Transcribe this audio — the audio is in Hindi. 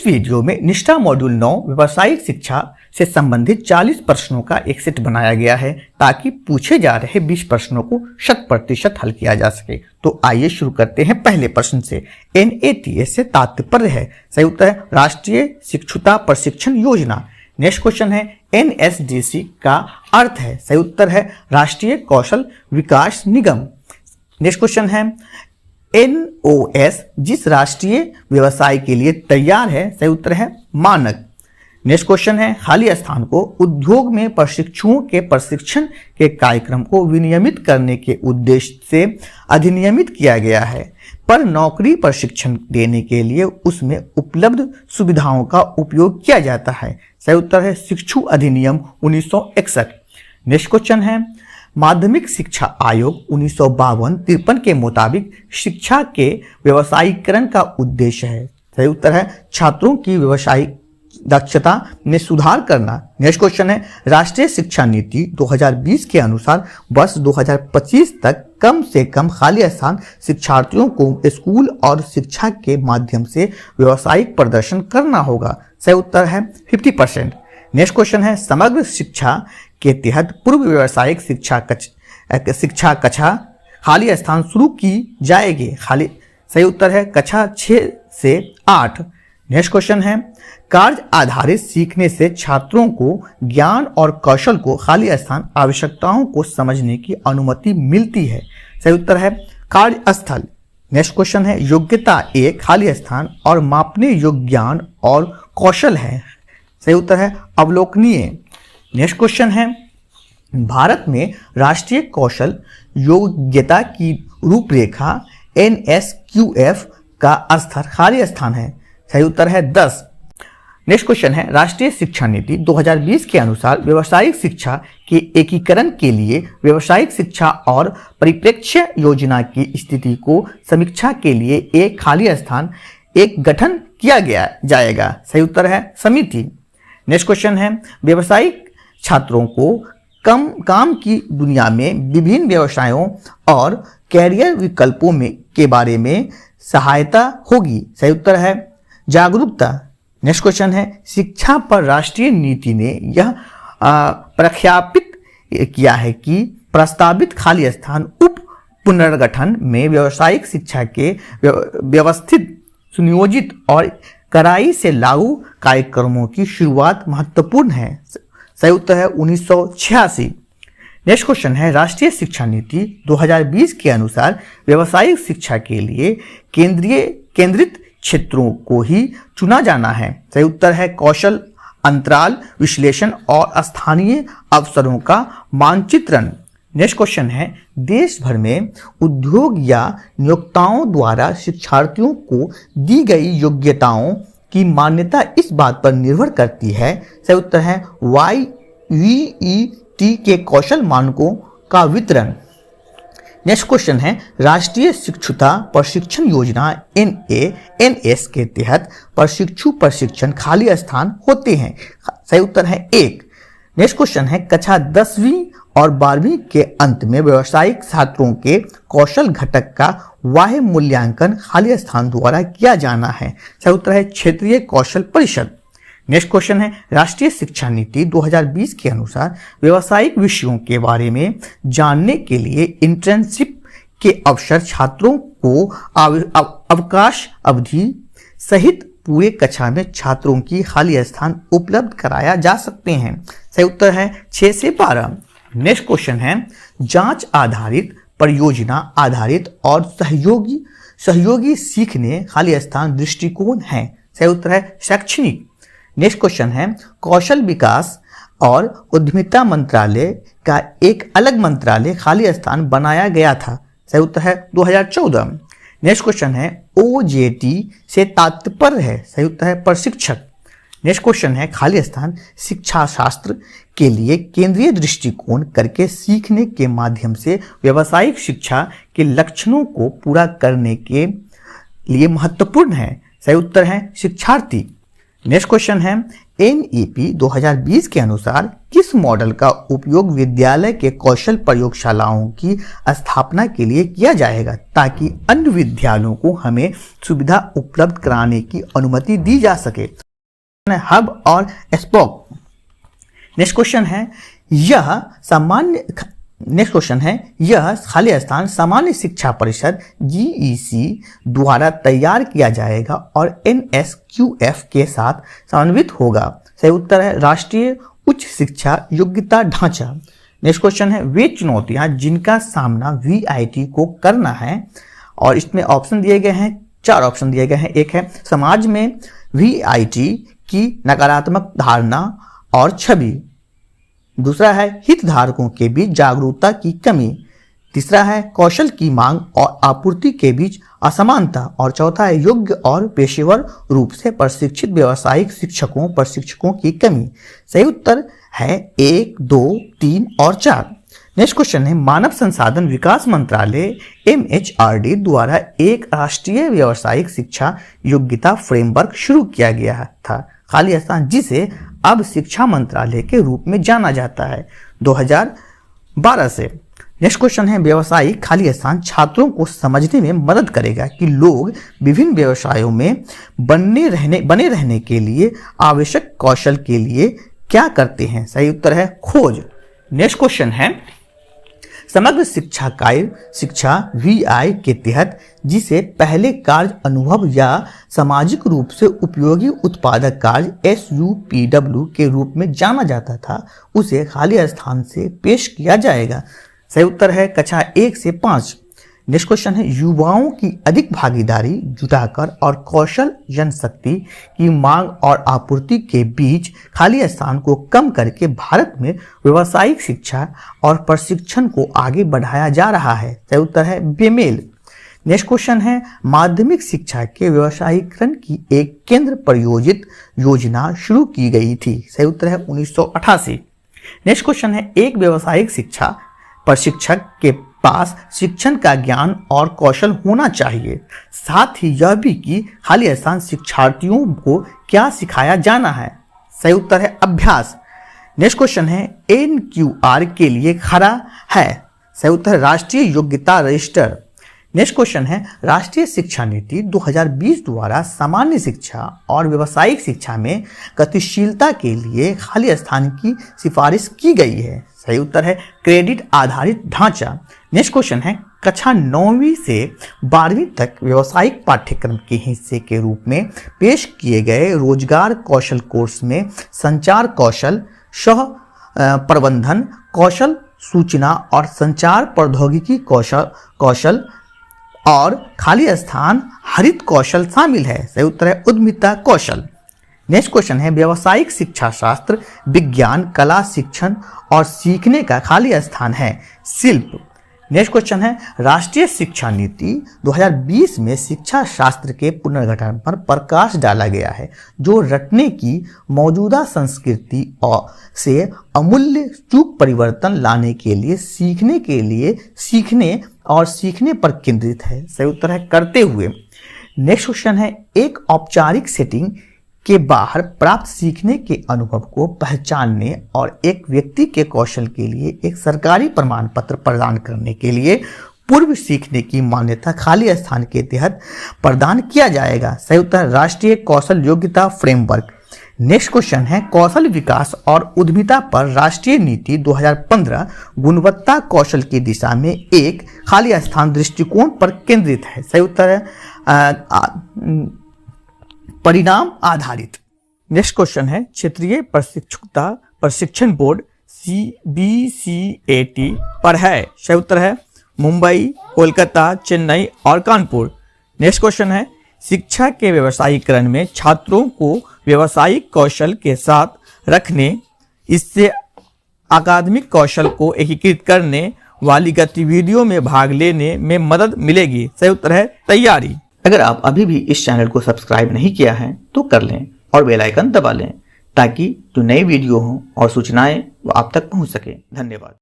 वीडियो में निष्ठा मॉड्यूल 9 व्यावसायिक शिक्षा से संबंधित 40 प्रश्नों का एक सेट बनाया गया है ताकि पूछे जा रहे 20 प्रश्नों को 100% हल किया जा सके। तो आइए शुरू करते हैं पहले प्रश्न से। NATS से तात्पर्य है, सही उत्तर है राष्ट्रीय शिक्षुता प्रशिक्षण योजना। नेक्स्ट क्वेश्चन है NSDC का अर्थ है, सही उत्तर है राष्ट्रीय कौशल विकास निगम। नेक्स्ट क्वेश्चन है NOS जिस राष्ट्रीय व्यवसाय के लिए तैयार है, सही उत्तर है मानक। नेक्स्ट क्वेश्चन है खाली स्थान को उद्योग में प्रशिक्षुओं के प्रशिक्षण के कार्यक्रम को विनियमित करने के उद्देश्य से अधिनियमित किया गया है, पर नौकरी प्रशिक्षण देने के लिए उसमें उपलब्ध सुविधाओं का उपयोग किया जाता है, सही उत्तर है शिक्षु अधिनियम 1961। नेक्स्ट क्वेश्चन है माध्यमिक शिक्षा आयोग 1952-53 के मुताबिक शिक्षा के व्यवसायीकरण का उद्देश्य है, सही उत्तर है छात्रों की व्यवसायिक दक्षता में सुधार करना। नेक्स्ट क्वेश्चन है राष्ट्रीय शिक्षा नीति 2020 के अनुसार वर्ष 2025 तक कम से कम खाली स्थान शिक्षार्थियों को स्कूल और शिक्षा के माध्यम से व्यवसायिक प्रदर्शन करना होगा, सही उत्तर है 50%। नेक्स्ट क्वेश्चन है समग्र शिक्षा के तहत पूर्व व्यावसायिक शिक्षा कक्षा खाली स्थान शुरू की जाएगी, खाली सही उत्तर है कक्षा 6 से 8। नेक्स्ट क्वेश्चन है कार्य आधारित सीखने से छात्रों को ज्ञान और कौशल को खाली स्थान आवश्यकताओं को समझने की अनुमति मिलती है, सही उत्तर है कार्यस्थल। नेक्स्ट क्वेश्चन है योग्यता एक खाली स्थान और मापने योग्य ज्ञान और कौशल है, सही उत्तर है अवलोकनीय। नेक्स्ट क्वेश्चन है भारत में राष्ट्रीय कौशल योग्यता की रूपरेखा NSQF का स्तर खाली स्थान है, सही उत्तर है 10। नेक्स्ट क्वेश्चन है राष्ट्रीय शिक्षा नीति 2020 के अनुसार व्यावसायिक शिक्षा के एकीकरण के लिए व्यावसायिक शिक्षा और परिप्रेक्ष्य योजना की स्थिति को समीक्षा के लिए एक खाली स्थान एक गठन किया गया जाएगा, सही उत्तर है समिति। नेक्स्ट क्वेश्चन है व्यावसायिक छात्रों को काम की दुनिया में विभिन्न व्यवसायों और कैरियर विकल्पों के बारे में सहायता होगी, सही उत्तर है जागरूकता। नेक्स्ट क्वेश्चन है शिक्षा पर राष्ट्रीय नीति ने यह प्रख्यापित किया है कि प्रस्तावित खाली स्थान उप पुनर्गठन में व्यावसायिक शिक्षा के व्यवस्थित सुनियोजित और कड़ाई से लागू कार्यक्रमों की शुरुआत महत्वपूर्ण है, सही उत्तर है 1986। नेक्स्ट क्वेश्चन है राष्ट्रीय शिक्षा नीति 2020 के अनुसार व्यावसायिक शिक्षा के लिए केंद्रित क्षेत्रों को ही चुना जाना है, सही उत्तर है कौशल अंतराल विश्लेषण और स्थानीय अवसरों का मानचित्रण। नेक्स्ट क्वेश्चन है देश भर में उद्योग या नियोक्ताओं द्वारा शिक्षार्थियों को दी गई योग्यताओं की मान्यता इस बात पर निर्भर करती है, सही उत्तर है YVET के कौशल मानकों का वितरण। नेक्स्ट क्वेश्चन है राष्ट्रीय शिक्षुता प्रशिक्षण योजना NANS के तहत प्रशिक्षु प्रशिक्षण खाली स्थान होते हैं, सही उत्तर है 1। नेक्स्ट क्वेश्चन है कक्षा 10वीं और 12वीं के अंत में व्यावसायिक छात्रों के कौशल घटक का वाह्य मूल्यांकन खाली स्थान द्वारा किया जाना है, सही उत्तर है क्षेत्रीय कौशल परिषद। नेक्स्ट क्वेश्चन है राष्ट्रीय शिक्षा नीति 2020 के अनुसार व्यावसायिक विषयों के बारे में जानने के लिए इंटर्नशिप के अवसर छात्रों को अवकाश अवधि सहित पूरे कक्षा में छात्रों की खाली स्थान उपलब्ध कराया जा सकते हैं, सही उत्तर है 6 से 12। नेक्स्ट क्वेश्चन है जांच आधारित परियोजना आधारित और सहयोगी सीखने खाली स्थान दृष्टिकोण है, सही उत्तर है शैक्षणिक। नेक्स्ट क्वेश्चन है कौशल विकास और उद्यमिता मंत्रालय का एक अलग मंत्रालय खाली स्थान बनाया गया था, सही उत्तर है 2014। नेक्स्ट क्वेश्चन है OJT से तात्पर्य है, सही उत्तर है प्रशिक्षक। नेक्स्ट क्वेश्चन है खाली स्थान शिक्षा शास्त्र के लिए केंद्रीय दृष्टिकोण करके सीखने के माध्यम से व्यावसायिक शिक्षा के लक्षणों को पूरा करने के लिए महत्वपूर्ण है, सही उत्तर है शिक्षार्थी। नेक्स्ट क्वेश्चन है NEP 2020 के अनुसार किस मॉडल का उपयोग विद्यालय के कौशल प्रयोगशालाओं की स्थापना के लिए किया जाएगा ताकि अन्य विद्यालयों को हमें सुविधा उपलब्ध कराने की अनुमति दी जा सके। हब और स्पोक। नेक्स्ट क्वेश्चन है यह खाली स्थान सामान्य शिक्षा परिषद GEC द्वारा तैयार किया जाएगा और NSQF के साथ समन्वित होगा। सही उत्तर है राष्ट्रीय उच्च शिक्षा योग्यता ढांचा। नेक्स्ट क्वेश्चन है वे चुनौतियां जिनका सामना VIT को करना है, और इसमें ऑप्शन दिए गए हैं, 4 ऑप्शन दिए गए हैं। एक है समाज में VIT की नकारात्मक धारणा और छवि, दूसरा है हितधारकों के बीच जागरूकता की कमी, तीसरा है कौशल की मांग और आपूर्ति के बीच असमानता, और चौथा है योग्य और पेशेवर रूप से प्रशिक्षित व्यावसायिक प्रशिक्षकों की कमी। सही उत्तर है 1, 2, 3 और 4। नेक्स्ट क्वेश्चन है मानव संसाधन विकास मंत्रालय MHRD द्वारा एक राष्ट्रीय व्यावसायिक शिक्षा योग्यता फ्रेमवर्क शुरू किया गया था, खाली स्थान जिसे अब शिक्षा मंत्रालय के रूप में जाना जाता है 2012 से। नेक्स्ट क्वेश्चन है व्यावसायिक खाली स्थान छात्रों को समझने में मदद करेगा कि लोग विभिन्न व्यवसायों में बने रहने के लिए आवश्यक कौशल के लिए क्या करते हैं। सही उत्तर है खोज। नेक्स्ट क्वेश्चन है समग्र शिक्षा कार्य शिक्षा VI के तहत जिसे पहले कार्य अनुभव या सामाजिक रूप से उपयोगी उत्पादक कार्य SUPW के रूप में जाना जाता था, उसे खाली स्थान से पेश किया जाएगा। सही उत्तर है कक्षा 1 से 5। नेक्स्ट क्वेश्चन है युवाओं की अधिक भागीदारी जुटाकर और कौशल जनशक्ति की मांग और आपूर्ति के बीच खाली स्थान को कम करके भारत में व्यावसायिक शिक्षा और प्रशिक्षण को आगे बढ़ाया जा रहा है। सही उत्तर है बेमेल। नेक्स्ट क्वेश्चन है माध्यमिक शिक्षा के व्यवसायीकरण की एक केंद्र प्रायोजित योजना शुरू की गई थी। सही उत्तर है 1988। नेक्स्ट क्वेश्चन है एक व्यावसायिक शिक्षा प्रशिक्षक के पास शिक्षण का ज्ञान और कौशल होना चाहिए, साथ ही यह भी कि खाली स्थान शिक्षार्थियों को क्या सिखाया जाना है। सही उत्तर है अभ्यास। नेक्स्ट क्वेश्चन है NQR के लिए खड़ा है। सही उत्तर है राष्ट्रीय योग्यता रजिस्टर। नेक्स्ट क्वेश्चन है राष्ट्रीय शिक्षा नीति 2020 द्वारा सामान्य शिक्षा और व्यावसायिक शिक्षा में गतिशीलता के लिए खाली स्थान की सिफारिश की गई है। सही उत्तर है क्रेडिट आधारित ढांचा। नेक्स्ट क्वेश्चन है कक्षा 9वीं से 12वीं तक व्यावसायिक पाठ्यक्रम के हिस्से के रूप में पेश किए गए रोजगार कौशल कोर्स में संचार कौशल, सह प्रबंधन कौशल, सूचना और संचार प्रौद्योगिकी कौशल और खाली स्थान हरित कौशल शामिल है। सही उत्तर है उद्यमिता कौशल। नेक्स्ट क्वेश्चन है व्यावसायिक शिक्षा शास्त्र, विज्ञान, कला, शिक्षण और सीखने का खाली स्थान है शिल्प। नेक्स्ट क्वेश्चन है राष्ट्रीय शिक्षा नीति 2020 में शिक्षा शास्त्र के पुनर्गठन पर प्रकाश डाला गया है, जो रटने की मौजूदा संस्कृति और से अमूल्य चूक परिवर्तन लाने के लिए सीखने और सीखने पर केंद्रित है। सही उत्तर है करते हुए। नेक्स्ट क्वेश्चन है एक औपचारिक सेटिंग के बाहर प्राप्त सीखने के अनुभव को पहचानने और एक व्यक्ति के कौशल के लिए एक सरकारी प्रमाण पत्र प्रदान करने के लिए पूर्व सीखने की मान्यता खाली स्थान के तहत प्रदान किया जाएगा। सही उत्तर राष्ट्रीय कौशल योग्यता फ्रेमवर्क। नेक्स्ट क्वेश्चन है कौशल विकास और उद्यमिता पर राष्ट्रीय नीति 2015 गुणवत्ता कौशल की दिशा में एक खाली स्थान दृष्टिकोण पर केंद्रित है। सही उत्तर है परिणाम आधारित। नेक्स्ट क्वेश्चन है क्षेत्रीय प्रशिक्षुता प्रशिक्षण बोर्ड CBCAT पर है। सही उत्तर है मुंबई, कोलकाता, चेन्नई और कानपुर। नेक्स्ट क्वेश्चन है शिक्षा के व्यवसायीकरण में छात्रों को व्यावसायिक कौशल के साथ रखने, इससे अकादमिक कौशल को एकीकृत करने वाली गतिविधियों में भाग लेने में मदद मिलेगी। सही उत्तर है तैयारी। अगर आप अभी भी इस चैनल को सब्सक्राइब नहीं किया है तो कर लें और बेल आइकन दबा लें ताकि जो नई वीडियो हो और सूचनाएं वो आप तक पहुंच सके। धन्यवाद।